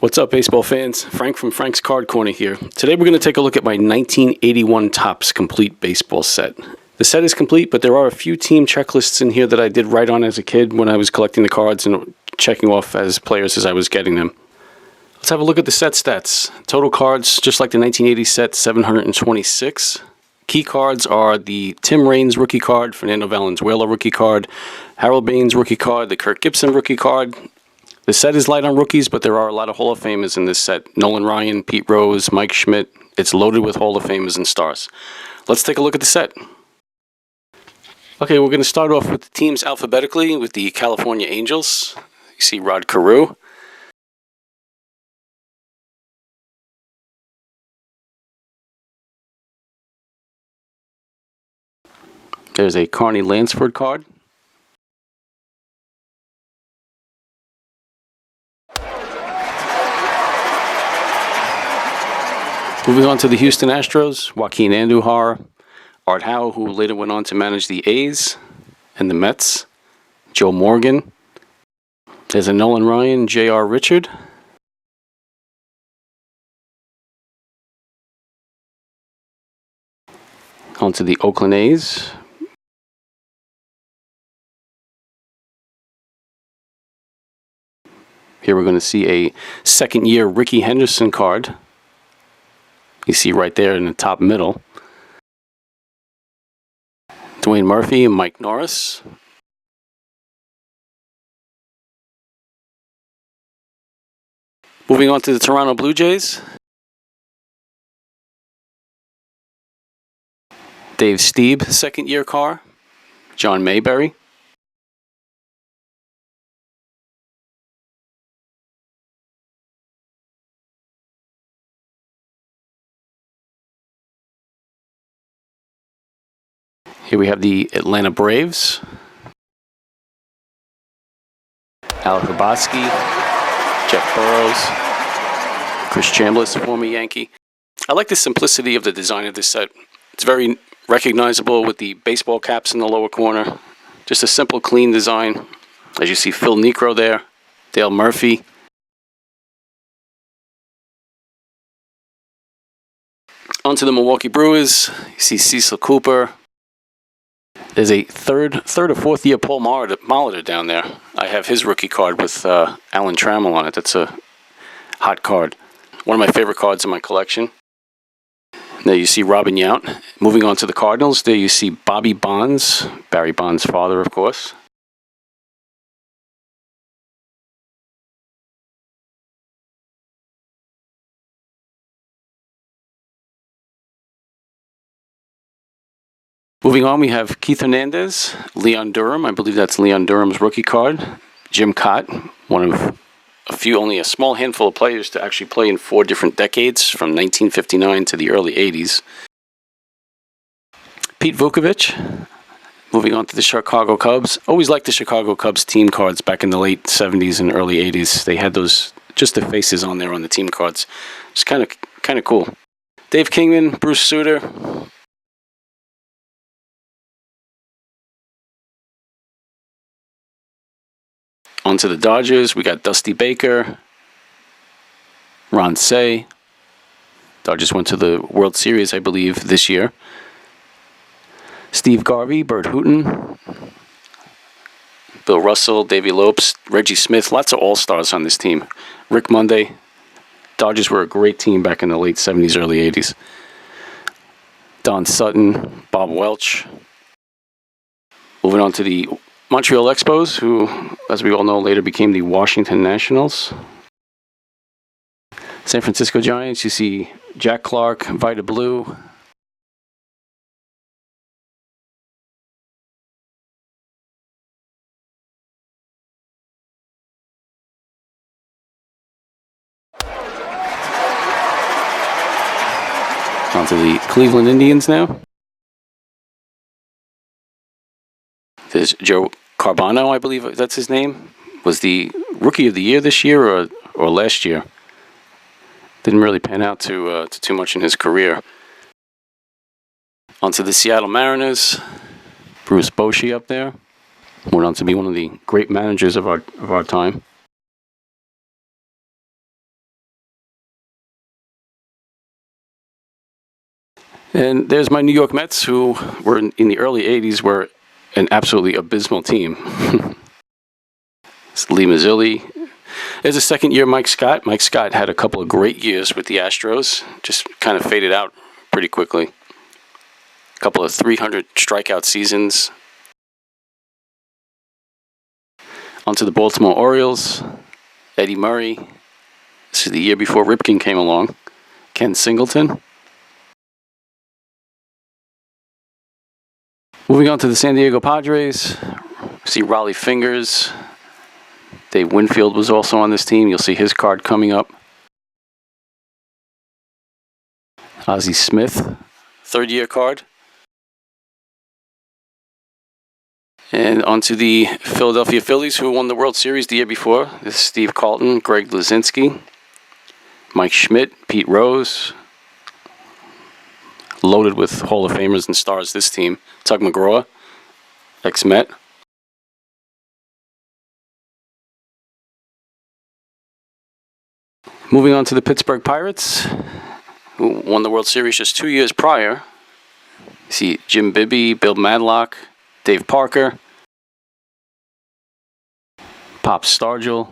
What's up, baseball fans? Frank from Frank's Card Corner here. Today we're going to take a look at my 1981 Topps Complete Baseball set. The set is complete, but there are a few team checklists in here that I did write on as a kid when I was collecting the cards and checking off as players as I was getting them. Let's have a look at the set stats. Total cards, just like the 1980 set, 726. Key cards are the Tim Raines rookie card, Fernando Valenzuela rookie card, Harold Baines rookie card, the Kirk Gibson rookie card. The set is light on rookies, but there are a lot of Hall of Famers in this set. Nolan Ryan, Pete Rose, Mike Schmidt. It's loaded with Hall of Famers and stars. Let's take a look at the set. Okay, we're going to start off with the teams alphabetically with the California Angels. You see Rod Carew. There's a Carney Lansford card. Moving on to the Houston Astros, Joaquin Andujar, Art Howe, who later went on to manage the A's and the Mets, Joe Morgan. There's a Nolan Ryan, J.R. Richard. On to the Oakland A's. Here we're going to see a second-year Rickey Henderson card. You see right there in the top middle. Dwayne Murphy and Mike Norris. Moving on to the Toronto Blue Jays. Dave Stieb, second-year car. John Mayberry. Here we have the Atlanta Braves. Alec Hrabosky, Jeff Burrows, Chris Chambliss, former Yankee. I like the simplicity of the design of this set. It's very recognizable with the baseball caps in the lower corner. Just a simple, clean design. As you see, Phil Niekro there, Dale Murphy. On to the Milwaukee Brewers. You see Cecil Cooper. There's a third or fourth year Paul Molitor down there. I have his rookie card with Alan Trammell on it. That's a hot card. One of my favorite cards in my collection. There you see Robin Yount. Moving on to the Cardinals, there you see Bobby Bonds, Barry Bonds' father, of course. Moving on, we have Keith Hernandez, Leon Durham. I believe that's Leon Durham's rookie card. Jim Cott, one of only a small handful of players to actually play in 4 different decades, from 1959 to the early 80s. Pete Vukovich. Moving on to the Chicago Cubs. Always liked the Chicago Cubs team cards back in the late 70s and early 80s. They had those, just the faces on there on the team cards. It's kind of cool. Dave Kingman, Bruce Sutter. On to the Dodgers, we got Dusty Baker, Ron Cey. Dodgers went to the World Series, I believe, this year. Steve Garvey, Bert Hooton, Bill Russell, Davey Lopes, Reggie Smith. Lots of all-stars on this team. Rick Monday. Dodgers were a great team back in the late 70s, early 80s. Don Sutton, Bob Welch. Moving on to the Montreal Expos, who, as we all know, later became the Washington Nationals. San Francisco Giants, you see Jack Clark, Vida Blue. On to the Cleveland Indians now. There's Joe Carbano, I believe that's his name, was the Rookie of the Year this year or last year. Didn't really pan out to too much in his career. On to the Seattle Mariners, Bruce Bochy up there. Went on to be one of the great managers of our time. And there's my New York Mets, who were in the early 80s, were an absolutely abysmal team. It's Lee Mazzilli. There's a second-year Mike Scott. Mike Scott had a couple of great years with the Astros, just kind of faded out pretty quickly. A couple of 300 strikeout seasons. Onto the Baltimore Orioles, Eddie Murray. This is the year before Ripken came along. Ken Singleton. Moving on to the San Diego Padres, see Raleigh Fingers. Dave Winfield was also on this team. You'll see his card coming up. Ozzie Smith, third-year card. And onto the Philadelphia Phillies, who won the World Series the year before. This is Steve Carlton, Greg Luzinski, Mike Schmidt, Pete Rose. Loaded with Hall of Famers and stars, this team. Tug McGraw, ex-Met. Moving on to the Pittsburgh Pirates, who won the World Series just 2 years prior. You see Jim Bibby, Bill Madlock, Dave Parker, Pop Stargell.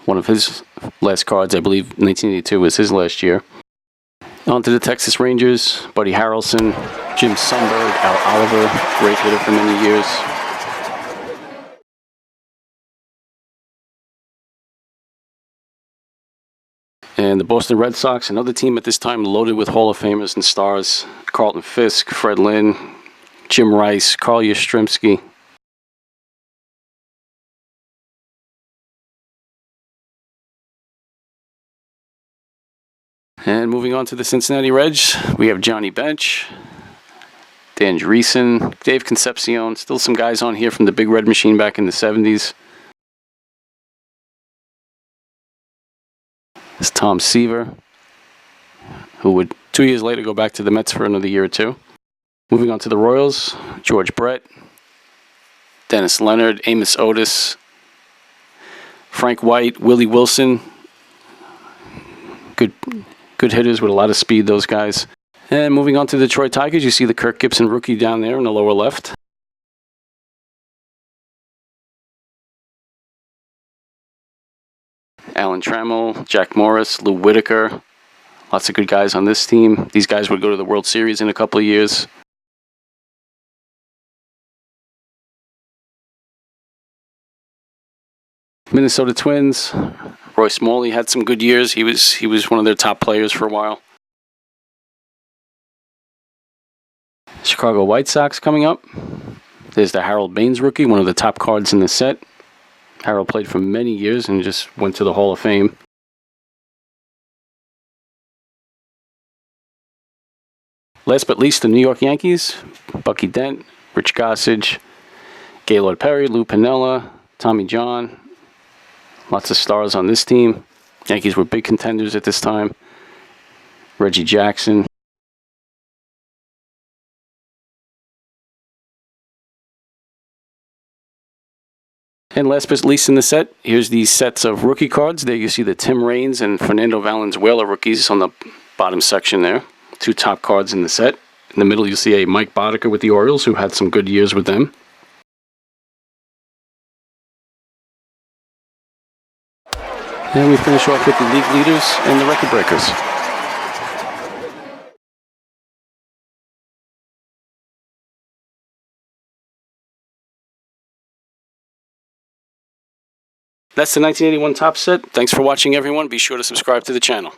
One of his last cards, I believe 1982 was his last year. On to the Texas Rangers, Buddy Harrelson, Jim Sundberg, Al Oliver, great hitter for many years. And the Boston Red Sox, another team at this time loaded with Hall of Famers and stars. Carlton Fisk, Fred Lynn, Jim Rice, Carl Yastrzemski. And moving on to the Cincinnati Reds, we have Johnny Bench, Dan Dreesen, Dave Concepcion, still some guys on here from the Big Red Machine back in the 70s. It's Tom Seaver, who would 2 years later go back to the Mets for another year or two. Moving on to the Royals, George Brett, Dennis Leonard, Amos Otis, Frank White, Willie Wilson. Good hitters with a lot of speed, those guys. And moving on to the Detroit Tigers, you see the Kirk Gibson rookie down there in the lower left. Alan Trammell, Jack Morris, Lou Whitaker. Lots of good guys on this team. These guys would go to the World Series in a couple of years. Minnesota Twins, Roy Smalley had some good years. He was one of their top players for a while. Chicago White Sox coming up. There's the Harold Baines rookie, one of the top cards in the set. Harold played for many years and just went to the Hall of Fame. Last but least, the New York Yankees. Bucky Dent, Rich Gossage, Gaylord Perry, Lou Piniella, Tommy John. Lots of stars on this team. Yankees were big contenders at this time. Reggie Jackson. And last but least in the set, here's these sets of rookie cards. There you see the Tim Raines and Fernando Valenzuela rookies on the bottom section there. Two top cards in the set. In the middle you see a Mike Boddicker with the Orioles, who had some good years with them. And we finish off with the league leaders and the record breakers. That's the 1981 top set. Thanks for watching, everyone. Be sure to subscribe to the channel.